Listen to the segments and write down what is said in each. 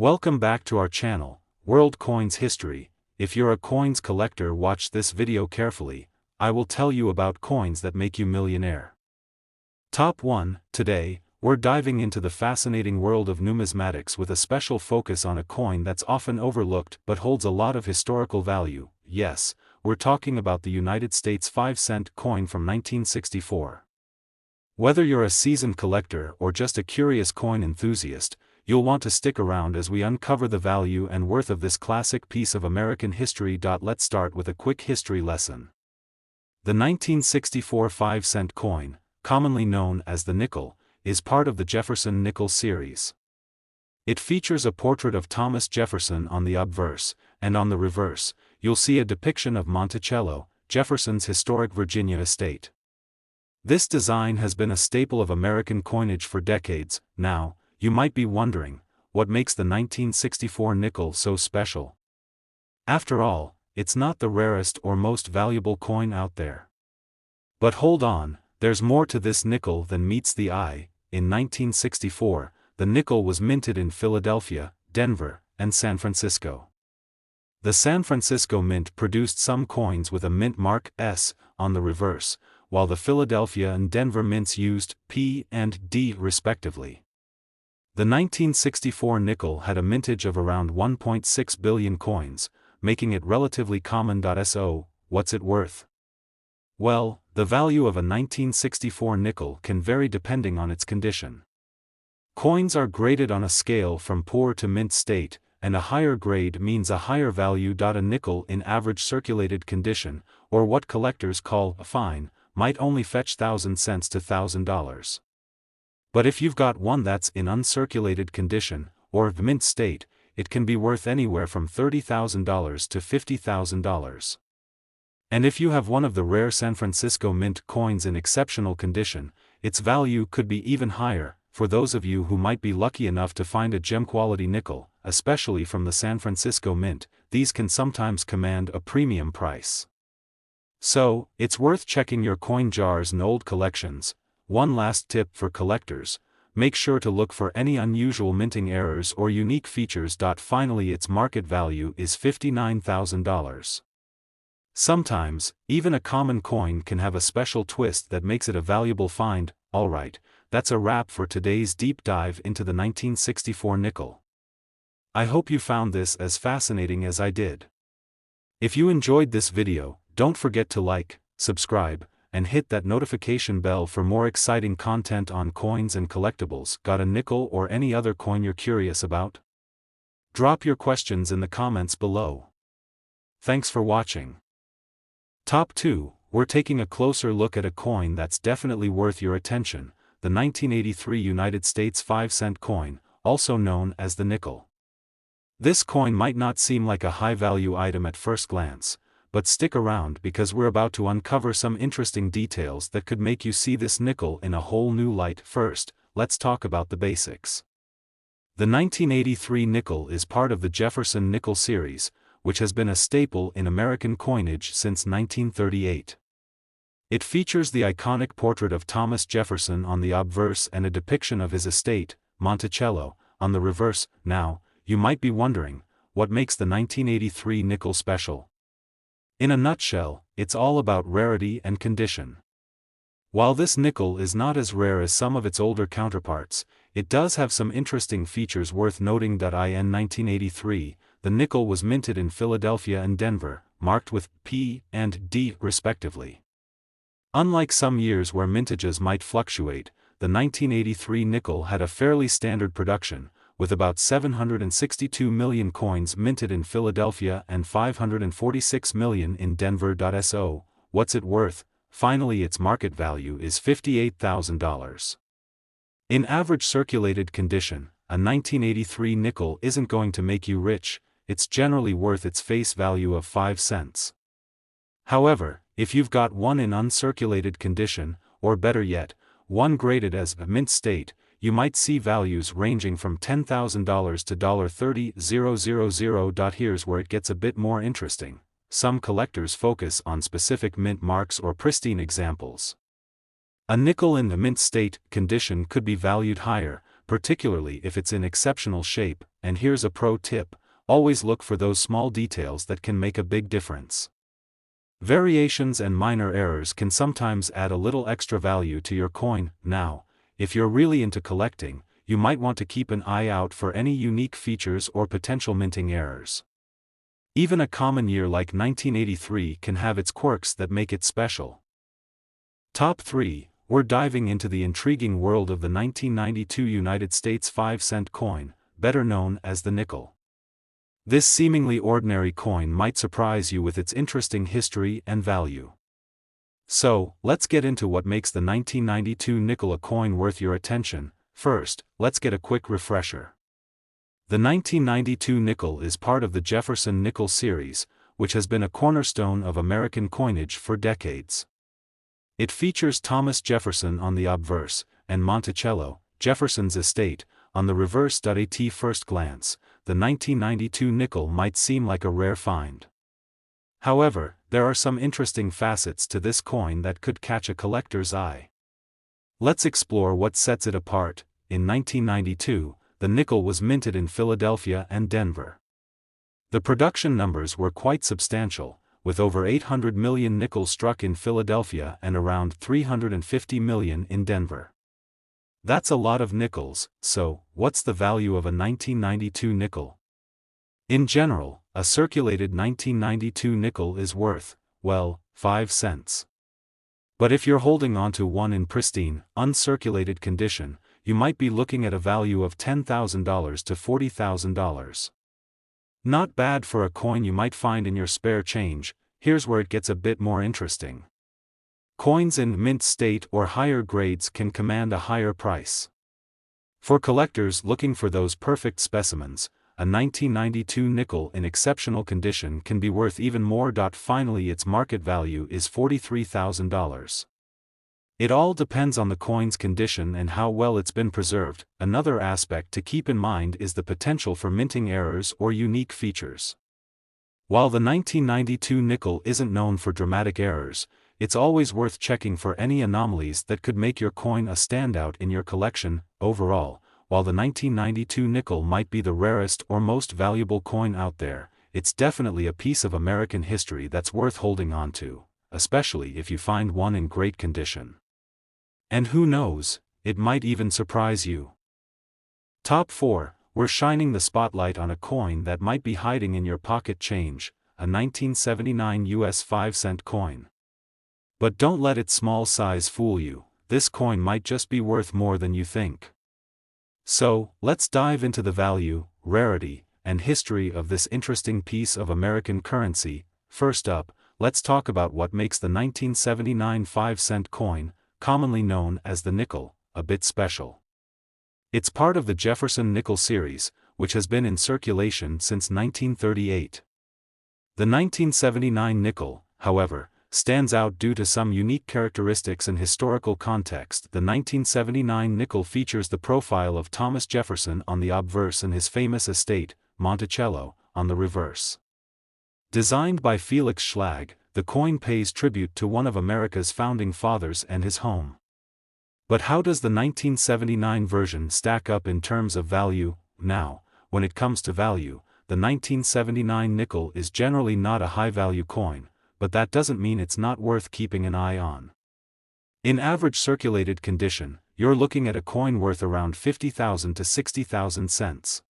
Welcome back to our channel, World Coins History. If you're a coins collector, watch this video carefully. I will tell you about coins that make you millionaire. Top 1. Today, we're diving into the fascinating world of numismatics with a special focus on a coin that's often overlooked but holds a lot of historical value. Yes, we're talking about the United States 5-cent coin from 1964. Whether you're a seasoned collector or just a curious coin enthusiast, you'll want to stick around as we uncover the value and worth of this classic piece of American history. Let's start with a quick history lesson. The 1964 5-cent coin, commonly known as the nickel, is part of the Jefferson Nickel series. It features a portrait of Thomas Jefferson on the obverse, and on the reverse, you'll see a depiction of Monticello, Jefferson's historic Virginia estate. This design has been a staple of American coinage for decades. Now, you might be wondering, what makes the 1964 nickel so special? After all, it's not the rarest or most valuable coin out there. But hold on, there's more to this nickel than meets the eye. In 1964, the nickel was minted in Philadelphia, Denver, and San Francisco. The San Francisco Mint produced some coins with a mint mark S on the reverse, while the Philadelphia and Denver mints used P and D respectively. The 1964 nickel had a mintage of around 1.6 billion coins, making it relatively common. So, what's it worth? Well, the value of a 1964 nickel can vary depending on its condition. Coins are graded on a scale from poor to mint state, and a higher grade means a higher value. A nickel in average circulated condition, or what collectors call a fine, might only fetch 1,000 cents to $1,000. But if you've got one that's in uncirculated condition, or mint state, it can be worth anywhere from $30,000 to $50,000. And if you have one of the rare San Francisco Mint coins in exceptional condition, its value could be even higher. For those of you who might be lucky enough to find a gem-quality nickel, especially from the San Francisco Mint, these can sometimes command a premium price. So, it's worth checking your coin jars and old collections. One last tip for collectors: make sure to look for any unusual minting errors or unique features. Finally, its market value is $59,000. Sometimes, even a common coin can have a special twist that makes it a valuable find. Alright, that's a wrap for today's deep dive into the 1964 nickel. I hope you found this as fascinating as I did. If you enjoyed this video, don't forget to like, subscribe, and hit that notification bell for more exciting content on coins and collectibles. Got a nickel or any other coin you're curious about? Drop your questions in the comments below. Thanks for watching. Top 2, we're taking a closer look at a coin that's definitely worth your attention, the 1983 United States 5-cent coin, also known as the nickel. This coin might not seem like a high-value item at first glance, but stick around because we're about to uncover some interesting details that could make you see this nickel in a whole new light. First, let's talk about the basics. The 1983 nickel is part of the Jefferson Nickel series, which has been a staple in American coinage since 1938. It features the iconic portrait of Thomas Jefferson on the obverse and a depiction of his estate, Monticello, on the reverse. Now, you might be wondering, what makes the 1983 nickel special? In a nutshell, it's all about rarity and condition. While this nickel is not as rare as some of its older counterparts, it does have some interesting features worth noting. In 1983, the nickel was minted in Philadelphia and Denver, marked with P and D respectively. Unlike some years where mintages might fluctuate, the 1983 nickel had a fairly standard production, with about 762 million coins minted in Philadelphia and 546 million in Denver. So, what's it worth? Finally, its market value is $58,000. In average circulated condition, a 1983 nickel isn't going to make you rich. It's generally worth its face value of 5 cents. However, if you've got one in uncirculated condition, or better yet, one graded as a mint state, you might see values ranging from $10,000 to $30,000. Here's where it gets a bit more interesting. Some collectors focus on specific mint marks or pristine examples. A nickel in the mint state condition could be valued higher, particularly if it's in exceptional shape, and here's a pro tip: always look for those small details that can make a big difference. Variations and minor errors can sometimes add a little extra value to your coin. Now, if you're really into collecting, you might want to keep an eye out for any unique features or potential minting errors. Even a common year like 1983 can have its quirks that make it special. Top 3, we're diving into the intriguing world of the 1992 United States 5-cent coin, better known as the nickel. This seemingly ordinary coin might surprise you with its interesting history and value. So, let's get into what makes the 1992 nickel a coin worth your attention. First, let's get a quick refresher. The 1992 nickel is part of the Jefferson Nickel series, which has been a cornerstone of American coinage for decades. It features Thomas Jefferson on the obverse, and Monticello, Jefferson's estate, on the reverse. At first glance, the 1992 nickel might seem like a rare find. However, there are some interesting facets to this coin that could catch a collector's eye. Let's explore what sets it apart. In 1992, the nickel was minted in Philadelphia and Denver. The production numbers were quite substantial, with over 800 million nickels struck in Philadelphia and around 350 million in Denver. That's a lot of nickels. So, what's the value of a 1992 nickel? In general, a circulated 1992 nickel is worth, well, 5 cents. But if you're holding onto one in pristine, uncirculated condition, you might be looking at a value of $10,000 to $40,000. Not bad for a coin you might find in your spare change. Here's where it gets a bit more interesting. Coins in mint state or higher grades can command a higher price. For collectors looking for those perfect specimens, a 1992 nickel in exceptional condition can be worth even more. Finally, its market value is $43,000. It all depends on the coin's condition and how well it's been preserved. Another aspect to keep in mind is the potential for minting errors or unique features. While the 1992 nickel isn't known for dramatic errors, it's always worth checking for any anomalies that could make your coin a standout in your collection. Overall, while the 1992 nickel might be the rarest or most valuable coin out there, it's definitely a piece of American history that's worth holding on to, especially if you find one in great condition. And who knows, it might even surprise you. Top 4, we're shining the spotlight on a coin that might be hiding in your pocket change, a 1979 US 5-cent coin. But don't let its small size fool you, this coin might just be worth more than you think. So, let's dive into the value, rarity, and history of this interesting piece of American currency. First up, let's talk about what makes the 1979 5-cent coin, commonly known as the nickel, a bit special. It's part of the Jefferson Nickel series, which has been in circulation since 1938. The 1979 nickel, however, stands out due to some unique characteristics and historical context. The 1979 nickel features the profile of Thomas Jefferson on the obverse and his famous estate, Monticello, on the reverse. Designed by Felix Schlag, the coin pays tribute to one of America's founding fathers and his home. But how does the 1979 version stack up in terms of value? Now, when it comes to value, the 1979 nickel is generally not a high-value coin, but that doesn't mean it's not worth keeping an eye on. In average circulated condition, you're looking at a coin worth around 50,000 to 60,000 cents.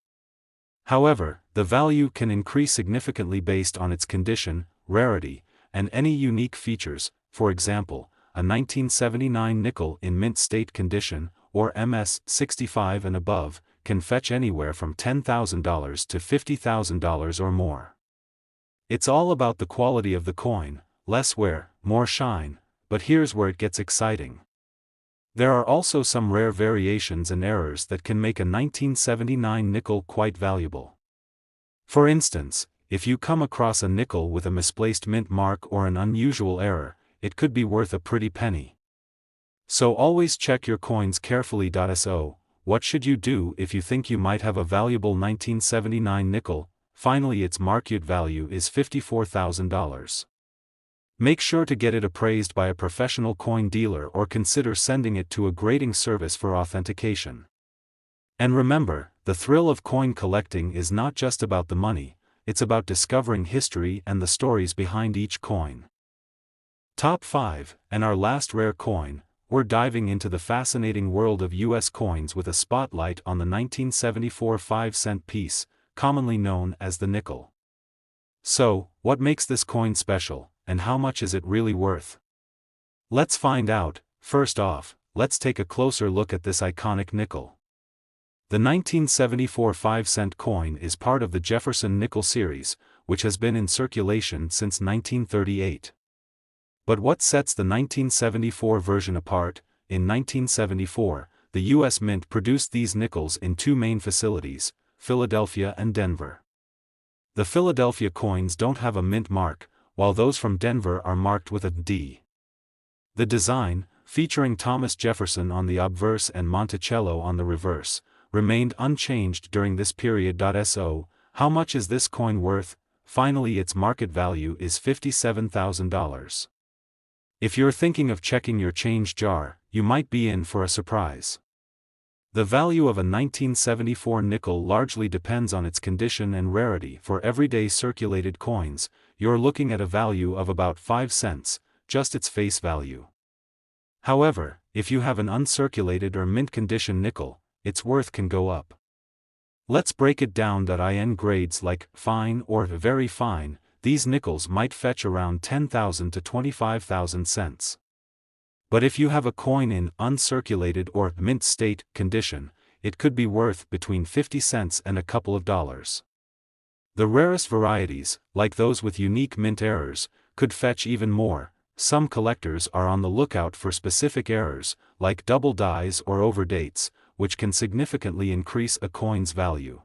However, the value can increase significantly based on its condition, rarity, and any unique features. For example, a 1979 nickel in mint state condition, or MS 65 and above, can fetch anywhere from $10,000 to $50,000 or more. It's all about the quality of the coin, less wear, more shine, but here's where it gets exciting. There are also some rare variations and errors that can make a 1979 nickel quite valuable. For instance, if you come across a nickel with a misplaced mint mark or an unusual error, it could be worth a pretty penny. So always check your coins carefully. So, what should you do if you think you might have a valuable 1979 nickel? Finally, its market value is $54,000. Make sure to get it appraised by a professional coin dealer or consider sending it to a grading service for authentication. And remember, the thrill of coin collecting is not just about the money, it's about discovering history and the stories behind each coin. Top 5, and our last rare coin, we're diving into the fascinating world of US coins with a spotlight on the 1974 5-cent piece, commonly known as the nickel. So, what makes this coin special, and how much is it really worth? Let's find out. First off, let's take a closer look at this iconic nickel. The 1974 5-cent coin is part of the Jefferson Nickel series, which has been in circulation since 1938. But what sets the 1974 version apart? In 1974, the U.S. Mint produced these nickels in two main facilities, Philadelphia and Denver. The Philadelphia coins don't have a mint mark, while those from Denver are marked with a D. The design, featuring Thomas Jefferson on the obverse and Monticello on the reverse, remained unchanged during this period. So, how much is this coin worth? Finally, its market value is $57,000. If you're thinking of checking your change jar, you might be in for a surprise. The value of a 1974 nickel largely depends on its condition and rarity. For everyday circulated coins, you're looking at a value of about 5 cents, just its face value. However, if you have an uncirculated or mint condition nickel, its worth can go up. Let's break it down. In grades like fine or very fine, these nickels might fetch around 10,000 to 25,000 cents. But if you have a coin in uncirculated or mint state condition, it could be worth between 50 cents and a couple of dollars. The rarest varieties, like those with unique mint errors, could fetch even more. Some collectors are on the lookout for specific errors, like double dies or overdates, which can significantly increase a coin's value.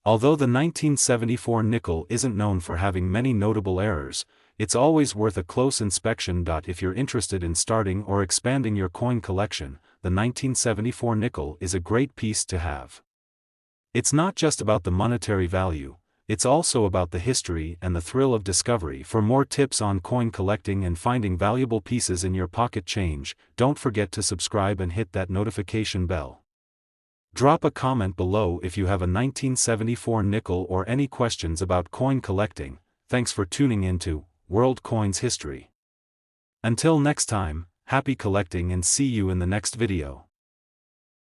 Although the 1974 nickel isn't known for having many notable errors, it's always worth a close inspection. If you're interested in starting or expanding your coin collection, the 1974 nickel is a great piece to have. It's not just about the monetary value, it's also about the history and the thrill of discovery. For more tips on coin collecting and finding valuable pieces in your pocket change, don't forget to subscribe and hit that notification bell. Drop a comment below if you have a 1974 nickel or any questions about coin collecting. Thanks for tuning into World Coins History. Until next time, happy collecting and see you in the next video.